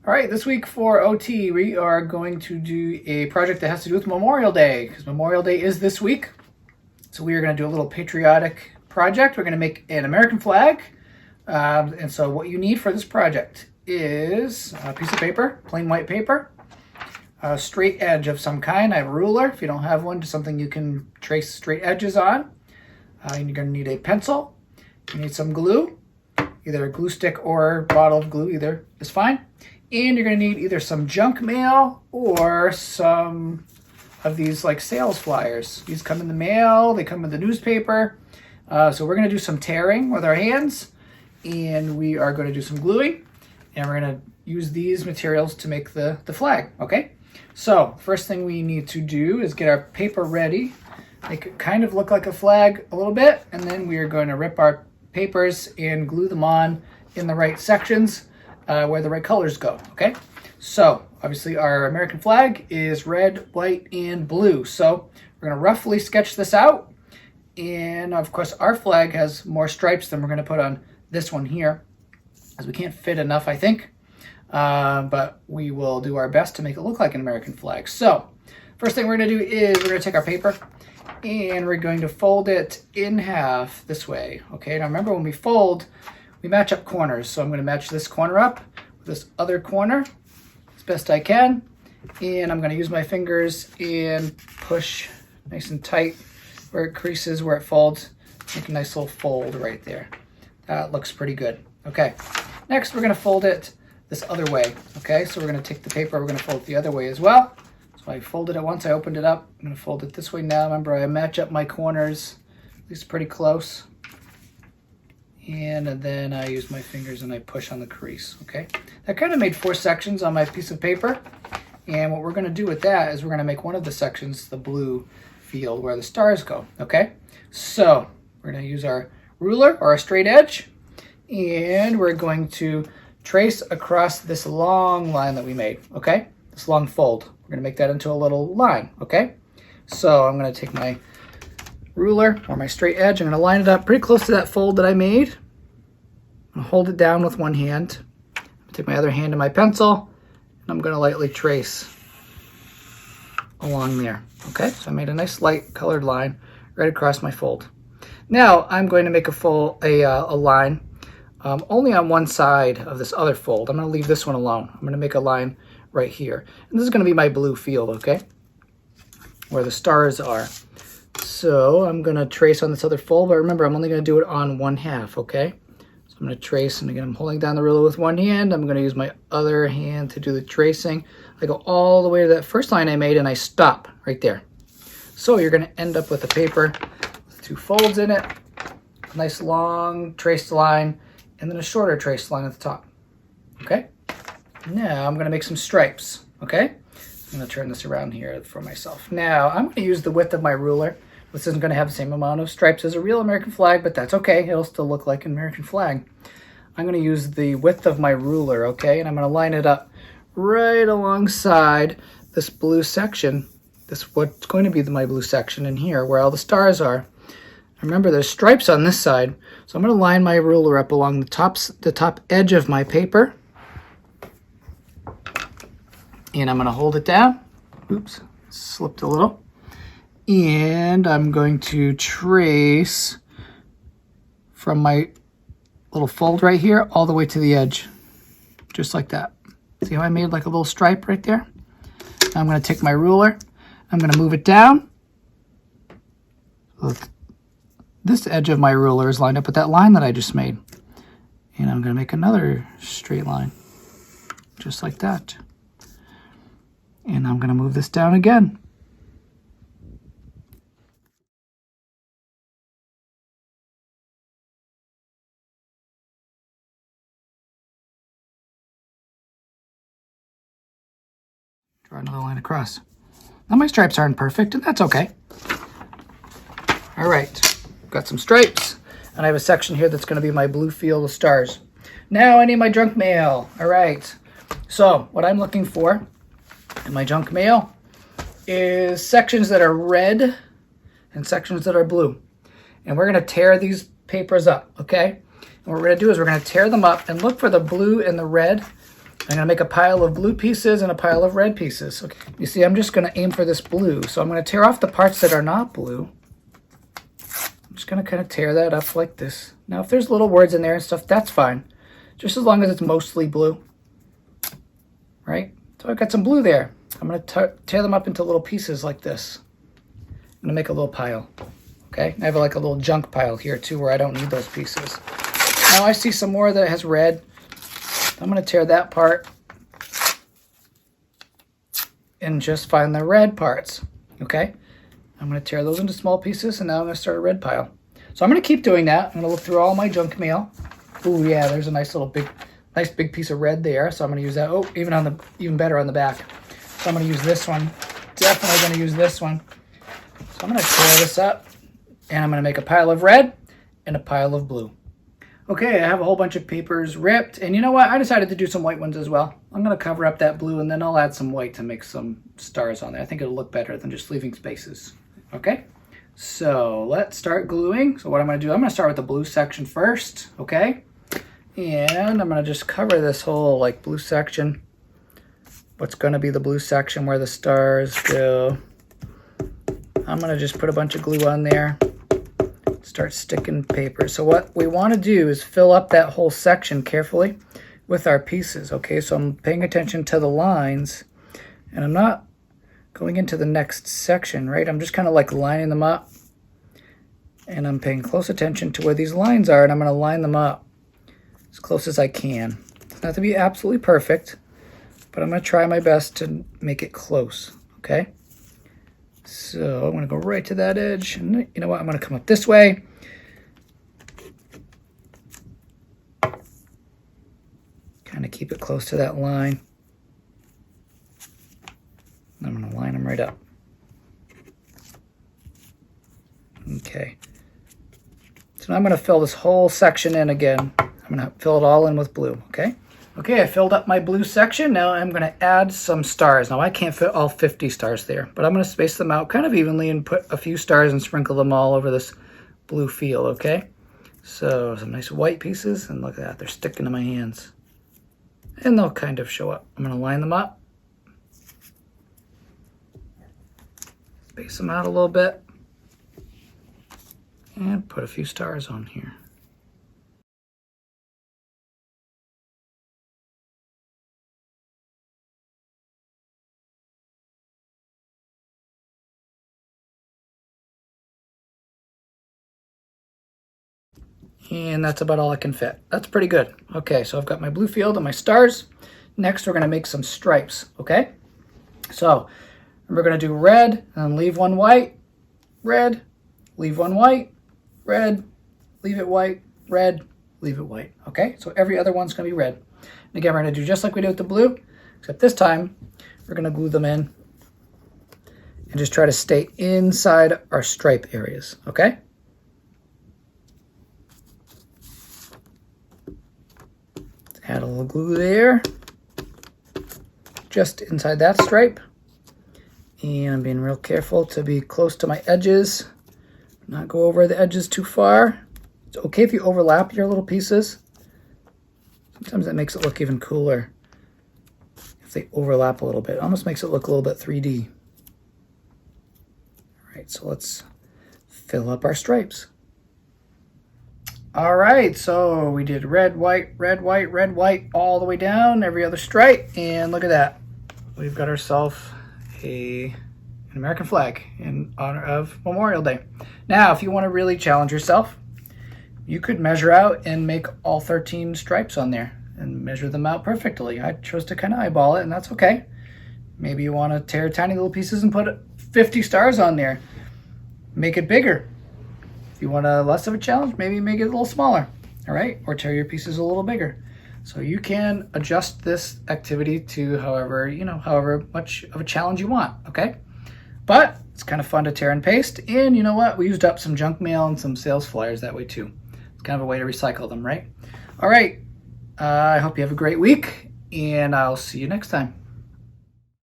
All right, this week for OT, we are going to do a project that has to do with Memorial Day, because Memorial Day is this week. So we are going to do a little patriotic project. We're going to make an American flag. And so what you need for this project is a piece of paper, plain white paper, a straight edge of some kind. I have a ruler. If you don't have one, just something you can trace straight edges on. And you're going to need a pencil. You need some glue, either a glue stick or a bottle of glue, either is fine. And you're going to need either some junk mail or some of these like sales flyers. These come in the mail, they come in the newspaper. So we're going to do some tearing with our hands, and we are going to do some gluing, and we're going to use these materials to make the flag, okay? So first thing we need to do is get our paper ready, make it kind of look like a flag a little bit, and then we are going to rip our papers and glue them on in the right sections where the right colors go, okay? So obviously our American flag is red, white, and blue. So we're gonna roughly sketch this out. And of course our flag has more stripes than we're gonna put on this one here, as we can't fit enough, I think. But we will do our best to make it look like an American flag. So first thing we're gonna do is we're gonna take our paper and we're going to fold it in half this way, okay? Now remember, when we fold, we match up corners. So I'm going to match this corner up with this other corner as best I can. And I'm going to use my fingers and push nice and tight where it creases, where it folds. Make a nice little fold right there. That looks pretty good. Okay. Next, we're going to fold it this other way. Okay, so we're going to take the paper, we're going to fold it the other way as well. So I folded it once, I opened it up. I'm going to fold it this way now. Remember, I match up my corners, at least pretty close. And then I use my fingers and I push on the crease, okay? That kind of made 4 sections on my piece of paper. And what we're gonna do with that is we're gonna make one of the sections the blue field where the stars go, okay? So we're gonna use our ruler or a straight edge, and we're going to trace across this long line that we made, okay? This long fold. We're gonna make that into a little line, okay? So I'm gonna take my ruler or my straight edge. I'm going to line it up pretty close to that fold that I made. I'm going to hold it down with one hand. Take my other hand to my pencil, and I'm going to lightly trace along there. Okay, so I made a nice light colored line right across my fold. Now I'm going to make a line only on one side of this other fold. I'm going to leave this one alone. I'm going to make a line right here. And this is going to be my blue field, okay, where the stars are. So I'm going to trace on this other fold, but remember, I'm only going to do it on one half, okay? So I'm going to trace, and again, I'm holding down the ruler with one hand. I'm going to use my other hand to do the tracing. I go all the way to that first line I made, and I stop right there. So you're going to end up with a paper with 2 folds in it, a nice long traced line, and then a shorter traced line at the top, okay? Now I'm going to make some stripes, okay? I'm going to turn this around here for myself. Now I'm going to use the width of my ruler. This isn't going to have the same amount of stripes as a real American flag, but that's okay. It'll still look like an American flag. I'm going to use the width of my ruler, okay? And I'm going to line it up right alongside this blue section. This what's going to be my blue section in here, where all the stars are. Remember, there's stripes on this side. So I'm going to line my ruler up along the top edge of my paper. And I'm going to hold it down. Oops, slipped a little. And I'm going to trace from my little fold right here all the way to the edge, just like that. See how I made like a little stripe right there? Now I'm going to take my ruler, I'm going to move it down. Look, this edge of my ruler is lined up with that line that I just made. And I'm going to make another straight line, just like that. And I'm going to move this down again. Draw another line across. Now my stripes aren't perfect, and that's okay. All right, got some stripes, and I have a section here that's going to be my blue field of stars. Now I need my junk mail. All right, so what I'm looking for in my junk mail is sections that are red and sections that are blue. And we're going to tear these papers up, okay? And what we're going to do is we're going to tear them up and look for the blue and the red I'm gonna make a pile of blue pieces and a pile of red pieces. Okay. You see, I'm just gonna aim for this blue. So I'm gonna tear off the parts that are not blue. I'm just gonna kind of tear that up like this. Now, if there's little words in there and stuff, that's fine. Just as long as it's mostly blue, right? So I've got some blue there. I'm gonna tear them up into little pieces like this. I'm gonna make a little pile, okay? I have like a little junk pile here too where I don't need those pieces. Now I see some more that has red. I'm gonna tear that part and just find the red parts, okay? I'm gonna tear those into small pieces, and now I'm gonna start a red pile. So I'm gonna keep doing that. I'm gonna look through all my junk mail. Oh yeah, there's a nice big piece of red there. So I'm gonna use that. Oh, even better on the back. So I'm gonna use this one. Definitely gonna use this one. So I'm gonna tear this up, and I'm gonna make a pile of red and a pile of blue. Okay, I have a whole bunch of papers ripped, and you know what? I decided to do some white ones as well. I'm gonna cover up that blue, and then I'll add some white to make some stars on there. I think it'll look better than just leaving spaces. Okay, so let's start gluing. So what I'm gonna do, I'm gonna start with the blue section first, okay? And I'm gonna just cover this whole like blue section. What's gonna be the blue section where the stars go. I'm gonna just put a bunch of glue on there. Start sticking paper. So what we want to do is fill up that whole section carefully with our pieces. Okay, so I'm paying attention to the lines, and I'm not going into the next section, right? I'm just kind of like lining them up, and I'm paying close attention to where these lines are, and I'm going to line them up as close as I can. It's not to be absolutely perfect, but I'm going to try my best to make it close, okay? So I'm going to go right to that edge, and you know what? I'm going to come up this way. Kind of keep it close to that line. I'm going to line them right up. Okay. So now I'm going to fill this whole section in again. I'm going to fill it all in with blue, okay? Okay, I filled up my blue section. Now I'm going to add some stars. Now I can't fit all 50 stars there, but I'm going to space them out kind of evenly and put a few stars and sprinkle them all over this blue field, okay? So some nice white pieces, and look at that, they're sticking to my hands. And they'll kind of show up. I'm going to line them up. Space them out a little bit. And put a few stars on here. And that's about all I can fit. That's pretty good. Okay, so I've got my blue field and my stars. Next, we're gonna make some stripes, okay? So we're gonna do red and leave one white, red, leave one white, red, leave it white, red, leave it white, okay? So every other one's gonna be red. And again, we're gonna do just like we did with the blue, except this time, we're gonna glue them in and just try to stay inside our stripe areas, okay? Add a little glue there, just inside that stripe. And I'm being real careful to be close to my edges, not go over the edges too far. It's okay if you overlap your little pieces. Sometimes that makes it look even cooler if they overlap a little bit. It almost makes it look a little bit 3D. All right, so let's fill up our stripes. All right, so we did red, white, red, white, red, white, all the way down, every other stripe, and look at that. We've got ourselves an American flag in honor of Memorial Day. Now, if you want to really challenge yourself, you could measure out and make all 13 stripes on there and measure them out perfectly. I chose to kind of eyeball it, and that's okay. Maybe you want to tear tiny little pieces and put 50 stars on there. Make it bigger. If you want a less of a challenge, maybe make it a little smaller, all right? Or tear your pieces a little bigger. So you can adjust this activity to however much of a challenge you want, okay? But it's kind of fun to tear and paste. And you know what? We used up some junk mail and some sales flyers that way too. It's kind of a way to recycle them, right? All right, I hope you have a great week, and I'll see you next time.